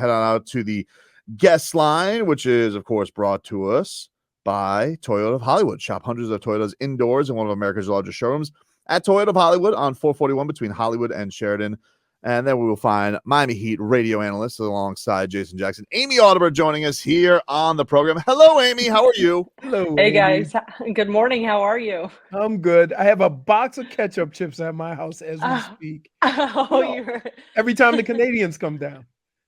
head on out to the guest line, which is, of course, brought to us by Toyota of Hollywood. Shop hundreds of Toyotas indoors in one of America's largest showrooms at Toyota of Hollywood on 441 between Hollywood and Sheridan. And then we will find Miami Heat radio analyst alongside Jason Jackson, Amy Audibert, joining us here on the program. Hello, Amy. How are you? Hello, Hey, Amy. guys. Good morning. How are you? I'm good. I have a box of ketchup chips at my house as we speak. You're Every time the Canadians come down,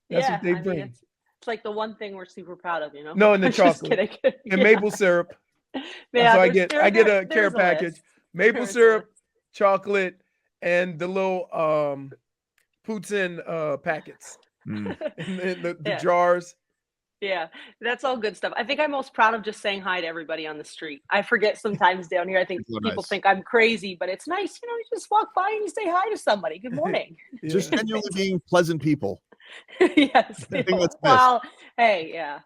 that's what they bring. it's like the one thing we're super proud of, you know? No, and the Just chocolate kidding. and maple syrup. Yeah, So I get a care there's a package, list. maple There's a syrup, list. chocolate, and the little poutine packets Mm. and then the Yeah. jars. Yeah, that's all good stuff. I think I'm most proud of just saying hi to everybody on the street. I forget sometimes down here. I think So people nice. think I'm crazy, but it's nice, you just walk by and you say hi to somebody. Good morning. Just Yeah. genuinely being pleasant people. Yes. I think that's best. Well, hey, yeah.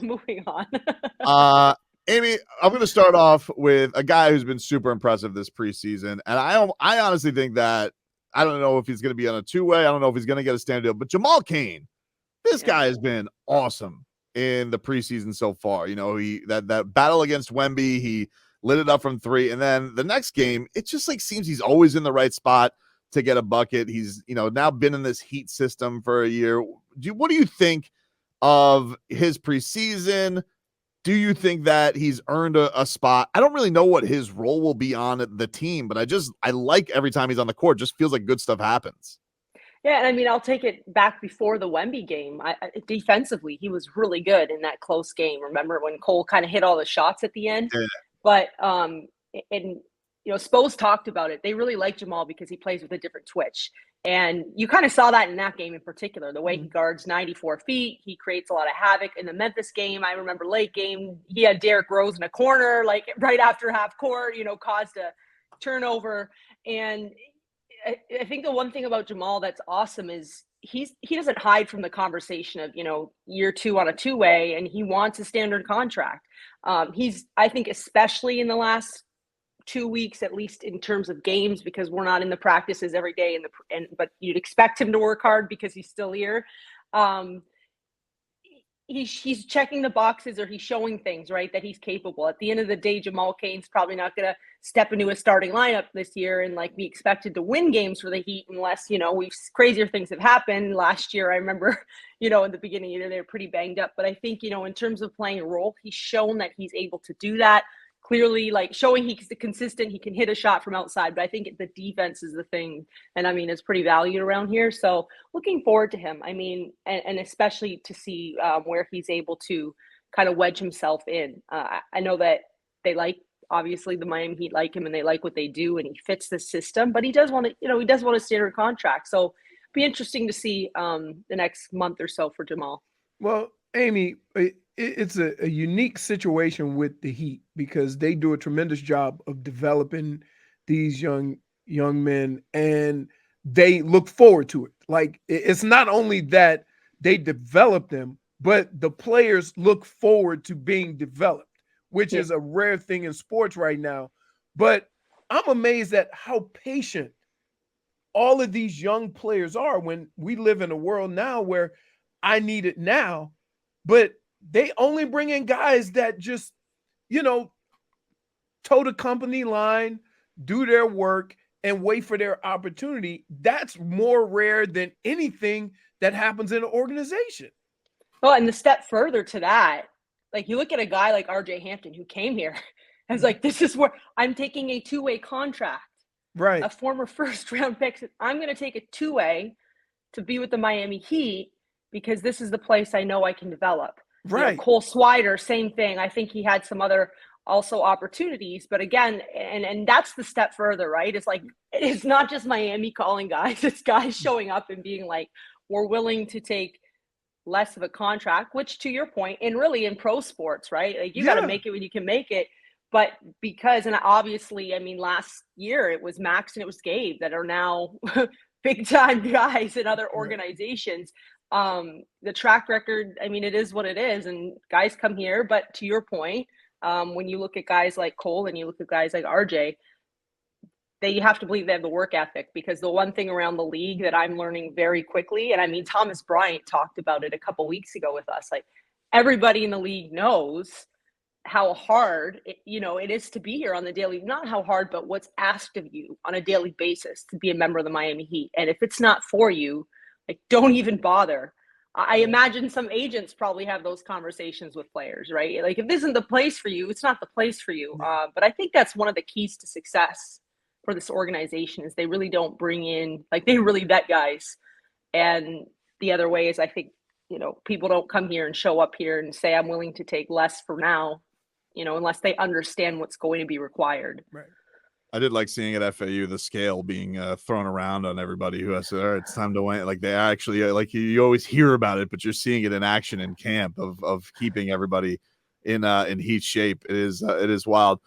Moving on. Amy, I'm going to start off with a guy who's been super impressive this preseason, and I honestly think that I don't know if he's going to be on a two-way. I don't know if he's going to get a standard deal, but Jamal Cain, this guy has been awesome in the preseason so far. He that battle against Wemby, he lit it up from three, and then the next game, it just seems he's always in the right spot to get a bucket. He's now been in this Heat system for a year. What do you think of his preseason? Do you think that he's earned a spot? I don't really know what his role will be on the team, but I like every time he's on the court. Just feels like good stuff happens. Yeah, and I mean, I'll take it back before the Wemby game. Defensively, he was really good in that close game. Remember when Cole kind of hit all the shots at the end? Yeah. But Spo's talked about it. They really like Jamal because he plays with a different twitch. And you kind of saw that in that game in particular, the way he guards 94 feet. He creates a lot of havoc. In the Memphis game, I remember late game, he had Derrick Rose in a corner, like right after half court, caused a turnover. And I think the one thing about Jamal that's awesome is he doesn't hide from the conversation of, year two on a two-way, and he wants a standard contract. I think especially in the last 2 weeks, at least in terms of games, because we're not in the practices every day but you'd expect him to work hard because he's still here. He's checking the boxes, or he's showing things, right, that he's capable. At the end of the day, Jamal Cain's probably not going to step into a starting lineup this year and be expected to win games for the Heat unless, crazier things have happened. Last year, I remember, in the beginning of the year, they were pretty banged up. But I think, in terms of playing a role, he's shown that he's able to do that. Clearly, showing he's consistent, he can hit a shot from outside, but I think the defense is the thing. And I mean, it's pretty valued around here. So looking forward to him. I mean, and especially to see where he's able to kind of wedge himself in. I know that they obviously the Miami Heat like him and they like what they do and he fits the system, but he does want to, he does want a standard contract. So be interesting to see the next month or so for Jamal. Well, Amy, it's a unique situation with the Heat because they do a tremendous job of developing these young men, and they look forward to it. It's not only that they develop them, but the players look forward to being developed, which is a rare thing in sports right now. But I'm amazed at how patient all of these young players are when we live in a world now where I need it now, but they only bring in guys that just, toe the company line, do their work, and wait for their opportunity. That's more rare than anything that happens in an organization. Well, and the step further to that, you look at a guy like RJ Hampton who came here and was this is where I'm taking a two-way contract. Right. A former first-round pick. I'm going to take a two-way to be with the Miami Heat because this is the place I know I can develop. Right. Cole Swider, same thing. I think he had some other also opportunities, but again, and that's the step further, right? It's not just Miami calling guys. It's guys showing up and being we're willing to take less of a contract, which to your point, and really in pro sports, right? You got to make it when you can make it. But and obviously, I mean, last year it was Max and it was Gabe that are now big time guys in other organizations. The track record, I mean, it is what it is, and guys come here. But to your point, when you look at guys like Cole and you look at guys like RJ, they have to believe they have the work ethic, because the one thing around the league that I'm learning very quickly, and I mean, Thomas Bryant talked about it a couple weeks ago with us, like everybody in the league knows how hard it is to be here on the daily, not how hard, but what's asked of you on a daily basis to be a member of the Miami Heat. And if it's not for you, like, don't even bother. I imagine some agents probably have those conversations with players, right? Like, if this isn't the place for you, it's not the place for you. But I think that's one of the keys to success for this organization, is they really don't bring in, like, they really vet guys. And the other way is, I think, people don't come here and show up here and say, I'm willing to take less for now, unless they understand what's going to be required. Right. I did like seeing at FAU the scale being thrown around on everybody who has said, all right, it's time to win. Like, they actually, like, you always hear about it, but you're seeing it in action in camp of keeping everybody in Heat shape. It is wild.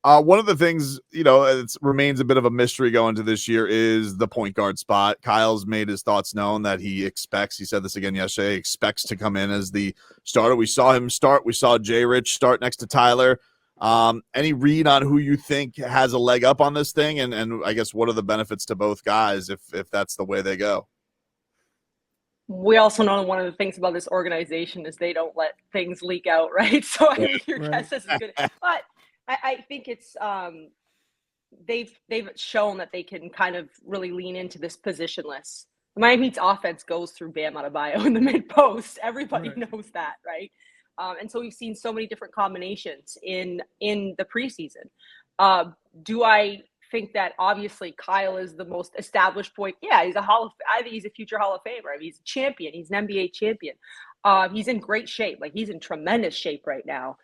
One of the things, it remains a bit of a mystery going to this year is the point guard spot. Kyle's made his thoughts known that he said this again yesterday, expects to come in as the starter. We saw him start. We saw Jay Rich start next to Tyler. Any read on who you think has a leg up on this thing? And I guess, what are the benefits to both guys if that's the way they go? We also know one of the things about this organization is they don't let things leak out, right? So I mean, your guess is good. But I think it's they've shown that they can kind of really lean into this positionless. Miami Heat's offense goes through Bam Adebayo in the mid post. Everybody knows that, right? And so we've seen so many different combinations in the preseason. Do I think that obviously Kyle is the most established point? Yeah, I think he's a future Hall of Famer. I mean, he's a champion. He's an NBA champion. He's in great shape. Like, he's in tremendous shape right now.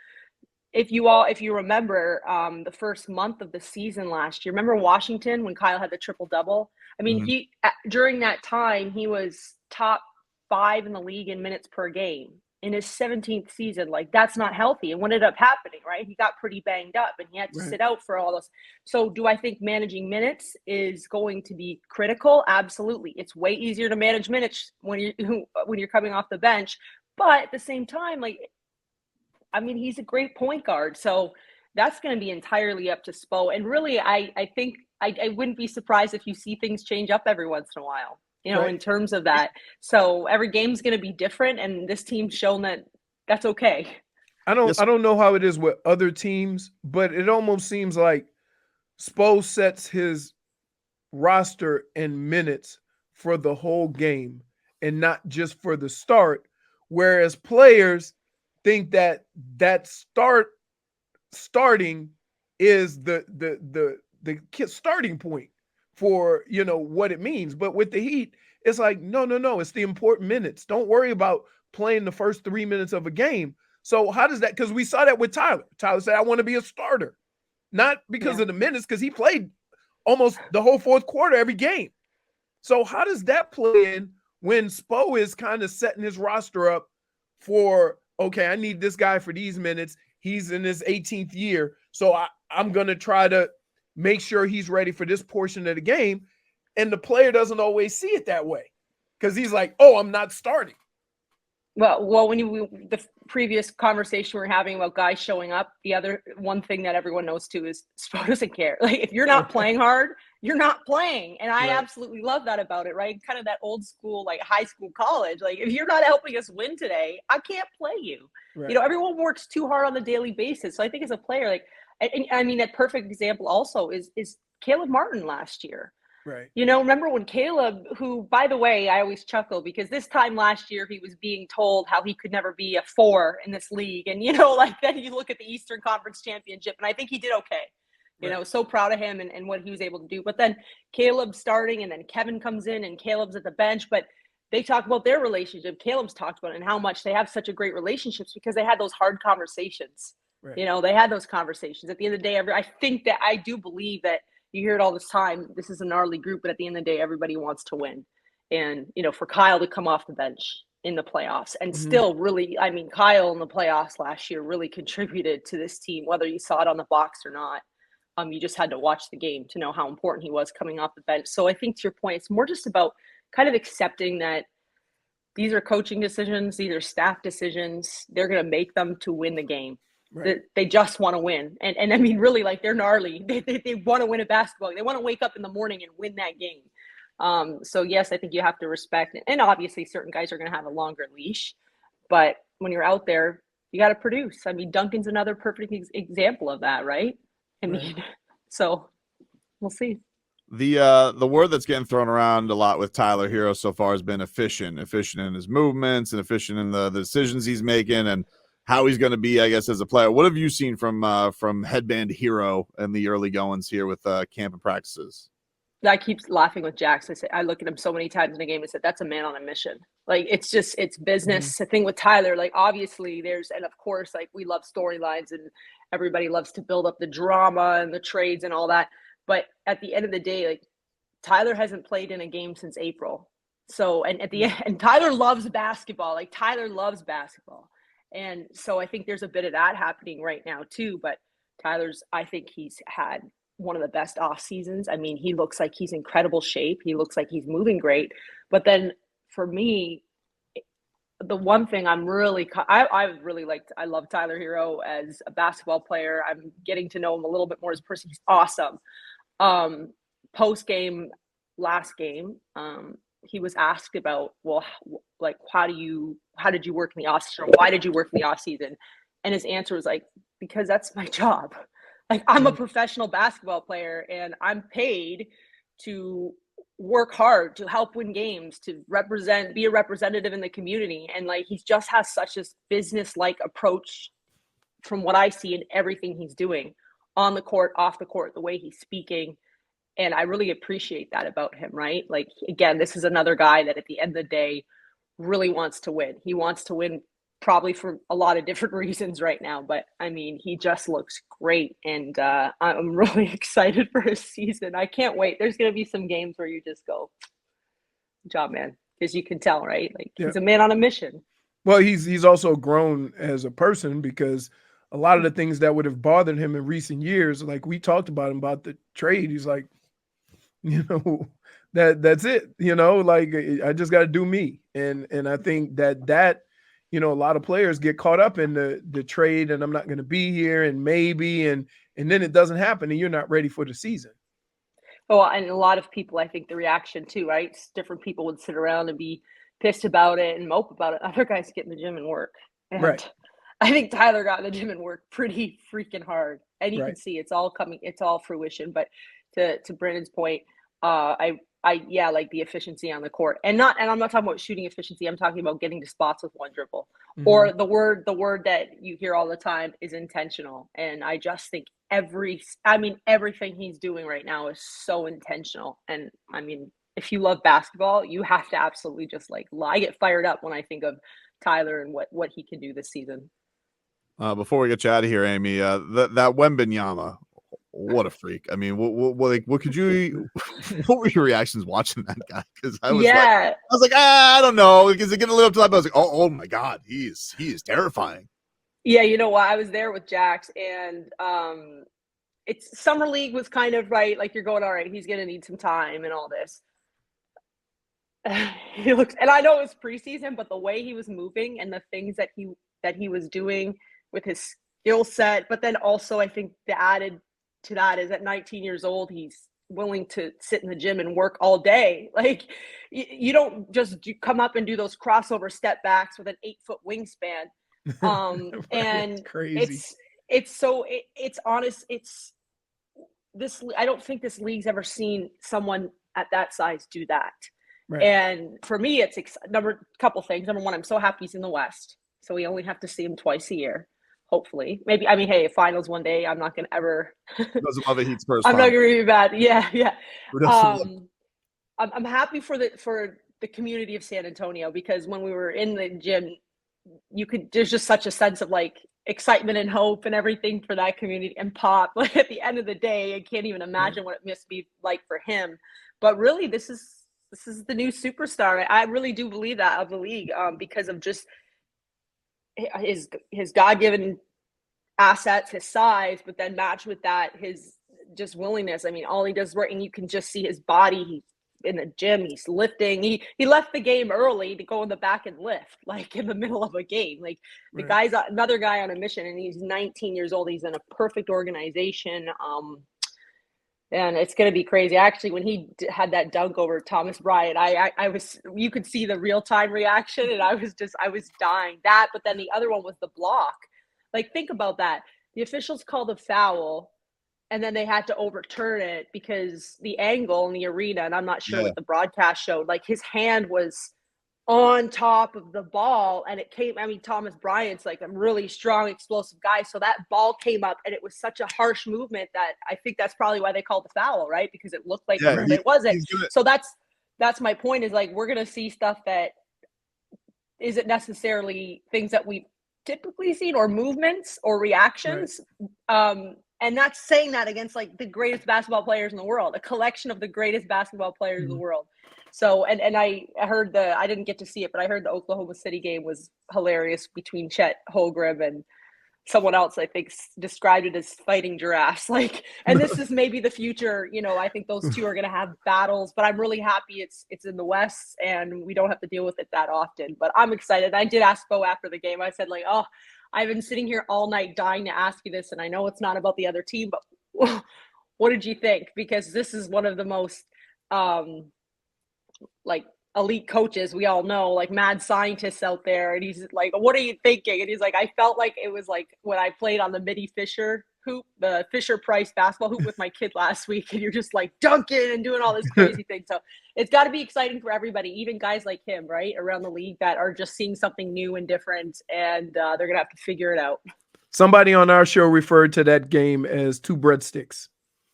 If you remember the first month of the season last year, remember Washington when Kyle had the triple-double? I mean, he during that time, he was top 5 in the league in minutes per game in his 17th season. Like, that's not healthy. And what ended up happening, right? He got pretty banged up and he had to sit out for all this. So do I think managing minutes is going to be critical? Absolutely. It's way easier to manage minutes when you're coming off the bench. But at the same time, like, I mean, he's a great point guard. So that's going to be entirely up to Spo. And really, I think I wouldn't be surprised if you see things change up every once in a while, in terms of that. So every game's going to be different. And this team's shown that that's okay. I don't know how it is with other teams, but it almost seems like Spo sets his roster in minutes for the whole game and not just for the start. Whereas players think that starting is the starting point for what it means. But with the Heat, it's like no, it's the important minutes. Don't worry about playing the first 3 minutes of a game. So how does that? Because we saw that with Tyler. Tyler said, "I want to be a starter," not because of the minutes, because he played almost the whole fourth quarter every game. So how does that play in when Spo is kind of setting his roster up for? Okay, I need this guy for these minutes. He's in his 18th year. So I'm going to try to make sure he's ready for this portion of the game. And the player doesn't always see it that way because he's like, oh, I'm not starting. Well, the previous conversation we were having about guys showing up, the other one thing that everyone knows too is Spo doesn't care. Like, if you're not playing hard, you're not playing. And I absolutely love that about it, right? Kind of that old school, like high school, college. Like, if you're not helping us win today, I can't play you. Right. Everyone works too hard on a daily basis. So I think as a player, like, and I mean, that perfect example also is Caleb Martin last year. Right. Remember when Caleb, who, by the way, I always chuckle because this time last year he was being told how he could never be a 4 in this league. And, like, then you look at the Eastern Conference Championship, and I think he did okay. So proud of him and what he was able to do. But then Caleb starting, and then Kevin comes in and Caleb's at the bench. But they talk about their relationship. Caleb's talked about it and how much they have such a great relationships because they had those hard conversations. Right. They had those conversations. At the end of the day, I do believe that you hear it all this time. This is a gnarly group, but at the end of the day, everybody wants to win. And, for Kyle to come off the bench in the playoffs and still really, I mean, Kyle in the playoffs last year really contributed to this team, whether you saw it on the box or not. You just had to watch the game to know how important he was coming off the bench. So I think to your point, it's more just about kind of accepting that these are coaching decisions. These are staff decisions. They're going to make them to win the game. They just want to win. And I mean, really, like, they're gnarly. They want to win a basketball. They want to wake up in the morning and win that game. So yes, I think you have to respect it. And obviously certain guys are going to have a longer leash, but when you're out there, you got to produce. I mean, Duncan's another perfect example of that, right? I mean, so we'll see. The word that's getting thrown around a lot with Tyler Herro so far has been efficient in his movements and efficient in the decisions he's making and how he's going to be, I guess, as a player. What have you seen from Headband Herro in the early goings here with camp and practices? I keep laughing with Jax. I look at him so many times in a game and said, that's a man on a mission. Like, it's business. The thing with Tyler, like, obviously and of course, like, we love storylines and everybody loves to build up the drama and the trades and all that. But at the end of the day, like, Tyler hasn't played in a game since April. So, and at the end, and Tyler loves basketball. Like, Tyler loves basketball. And so I think there's a bit of that happening right now too. But I think he's had one of the best off seasons. I mean, he looks like he's in incredible shape. He looks like he's moving great. But then for me, the one thing I love Tyler Herro as a basketball player. I'm getting to know him a little bit more as a person. He's awesome. Post game, last game, he was asked about, well, like, how did you work in the off season? Why did you work in the off season? And his answer was like, because that's my job. Like, I'm a professional basketball player and I'm paid to work hard, to help win games, to be a representative in the community. And like, he just has such a business-like approach from what I see in everything he's doing on the court, off the court, the way he's speaking. And I really appreciate that about him, right? Like, again, this is another guy that at the end of the day really wants to win. He wants to win probably for a lot of different reasons right now. But I mean, he just looks great. And I'm really excited for his season. I can't wait. There's going to be some games where you just go, good job, man. Because you can tell, right? Like, he's a man on a mission. Well, he's also grown as a person, because a lot of the things that would have bothered him in recent years, like we talked about him about the trade, he's like, that's it, like, I just got to do me. And I think that a lot of players get caught up in the trade, and I'm not going to be here, and maybe, and then it doesn't happen, and you're not ready for the season. Well, and a lot of people, I think the reaction too, right? Different people would sit around and be pissed about it and mope about it. Other guys get in the gym and work. And right. I think Tyler got in the gym and worked pretty freaking hard. And you right. can see it's all fruition. But to Brandon's point, like the efficiency on the court, and I'm not talking about shooting efficiency. I'm talking about getting to spots with one dribble, or the word that you hear all the time is intentional. And I just think everything he's doing right now is so intentional. And I mean, if you love basketball, you have to absolutely just I get fired up when I think of Tyler and what he can do this season. Before we get you out of here, Amy, that Wembanyama, what a freak! I mean, what could you? What were your reactions watching that guy? Because I was like, I don't know. Is it going to live up to that? But I was like, oh my God, he is terrifying. Yeah, you know what? I was there with Jax, and it's summer league was kind of right. Like, you're going, all right, he's going to need some time and all this. He looks, and I know it was preseason, but the way he was moving and the things that he was doing with his skill set, but then also I think the added to that is at 19 years old, he's willing to sit in the gym and work all day. Like, you don't just come up and do those crossover step backs with an 8-foot wingspan. Right, And it's crazy. It's honest. It's this. I don't think this league's ever seen someone at that size do that. Right. And for me, it's couple things. Number one, I'm so happy he's in the West, so we only have to see him twice a year. Hopefully, maybe. I mean, hey, if finals one day, I'm not going to ever. Doesn't love the Heat's first. I'm not going to be bad. Yeah. I'm happy for the community of San Antonio, because when we were in the gym, there's just such a sense of excitement and hope and everything for that community and pop. Like, at the end of the day, I can't even imagine what it must be like for him. But really, this is the new superstar. I really do believe that of the league, because of just his God-given assets, his size, but then matched with that, his just willingness. I mean, all he does right, and you can just see his body. in the gym. He's lifting. He left the game early to go in the back and lift, like in the middle of a game. Like the guy's another guy on a mission, and he's 19 years old. He's in a perfect organization. And it's going to be crazy. Actually, when he had that dunk over Thomas Bryant, you could see the real time reaction, and I was dying. That, but then the other one was the block. Like, think about that. The officials called a foul, and then they had to overturn it because the angle in the arena, and I'm not sure what the broadcast showed, like his hand was on top of the ball, and it came, I mean, Thomas Bryant's like a really strong, explosive guy, so that ball came up, and it was such a harsh movement that I think that's probably why they called the foul, right? Because it looked like it wasn't. So that's my point, is like, we're going to see stuff that isn't necessarily things that we've typically seen, or movements or reactions. And that's saying that against like the greatest basketball players in the world, a collection of the greatest basketball players in the world. So, and I heard I didn't get to see it, but I heard the Oklahoma City game was hilarious between Chet Holmgren and someone else, I think, described it as fighting giraffes. Like, and this is maybe the future, you know, I think those two are going to have battles, but I'm really happy it's in the West and we don't have to deal with it that often, but I'm excited. I did ask Bo after the game. I said like, oh, I've been sitting here all night dying to ask you this. And I know it's not about the other team, but what did you think? Because this is one of the most, like elite coaches we all know, like mad scientists out there, and he's like, what are you thinking? And he's like, I felt like it was like when I played on the Midi Fisher hoop, the Fisher Price basketball hoop with my kid last week, and you're just like dunking and doing all this crazy thing. So it's got to be exciting for everybody, even guys like him, right, around the league that are just seeing something new and different, and they're gonna have to figure it out. Somebody on our show referred to that game as two breadsticks.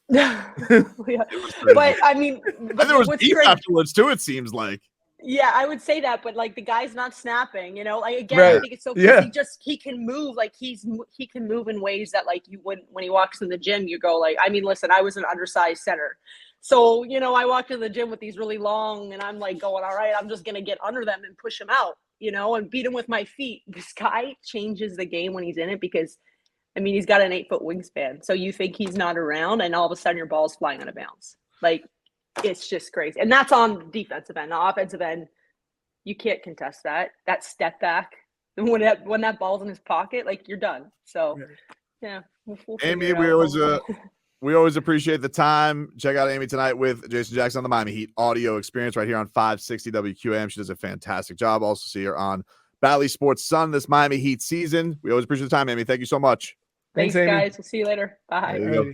Yeah. But I mean, but there was beef afterwards too, it seems like. Yeah, I would say that, but like the guy's not snapping, you know, like again, I think it's so cool. He can move, like he can move in ways that like you wouldn't. When he walks in the gym, you go like, I mean, listen, I was an undersized center, so you know, I walked in the gym with these really long, and I'm like going, all right, I'm just gonna get under them and push them out, you know, and beat him with my feet. This guy changes the game when he's in it, because I mean, he's got an 8-foot wingspan, so you think he's not around, and all of a sudden your ball's flying out of bounds. Like, it's just crazy. And that's on the defensive end. The offensive end, you can't contest that. That step back, when that ball's in his pocket, like, you're done. So, yeah. We'll Amy, we always appreciate the time. Check out Amy tonight with Jason Jackson on the Miami Heat audio experience right here on 560 WQAM. She does a fantastic job. Also see her on Bally Sports Sun this Miami Heat season. We always appreciate the time, Amy. Thank you so much. Thanks, guys. We'll see you later. Bye.